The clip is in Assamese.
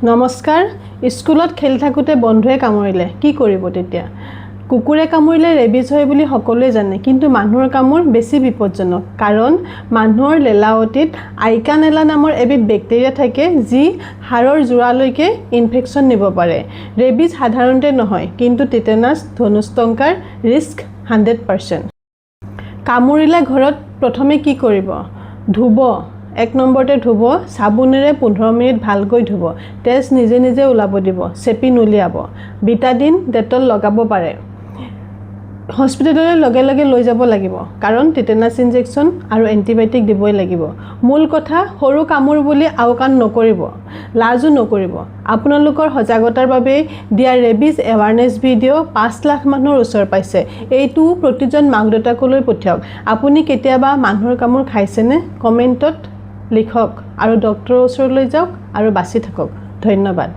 নমস্কাৰ স্কুলত খেলি থাকোঁতে বন্ধুৱে কামুৰিলে কি কৰিব তেতিয়া কুকুৰে কামুৰিলে ৰেবিজ হয় বুলি সকলোৱে জানে কিন্তু মানুহৰ কামুৰ বেছি বিপদজনক কাৰণ মানুহৰ লেলাৱতীত আইকানেলা নামৰ এবিধ বেক্টেৰিয়া থাকে যি হাড়ৰ জোৰালৈকে ইনফেকশ্যন নিব পাৰে ৰেবিজ সাধাৰণতে নহয় কিন্তু টিটেনাছ ধনুষ্টংকাৰ ৰিস্ক 100% কামুৰিলে ঘৰত প্ৰথমে কি কৰিব ধুব এক নম্বৰতে ধুব সাবুনেৰে 15 মিনিট ভালকৈ ধুব তেজ নিজে নিজে ওলাব দিব চেপি নুলিয়াব বিটাডিন ডেটল লগাব পাৰে হস্পিটেললৈ লগে লগে লৈ যাব লাগিব কাৰণ টিটেনাছ ইনজেকচন আৰু এন্টিবায়োটিক দিবই লাগিব মূল কথা সৰু কামুৰ বুলি আওকাণ নকৰিব লাজু নকৰিব আপোনালোকৰ সজাগতাৰ বাবে দিয়া ৰেবিজ এৱাৰনেছ ভিডিঅ 5 লাখ মানুহৰ ওচৰ পাইছে এইটো প্ৰতিজন মাক-দেউতাকলৈ পঠিয়াওক আপুনি কেতিয়াবা মানুহৰ কামুৰ খাইছেনে কমেন্টত লিখক আৰু ডক্টৰৰ ওচৰলৈ যাওক আৰু বাচি থাকক ধন্যবাদ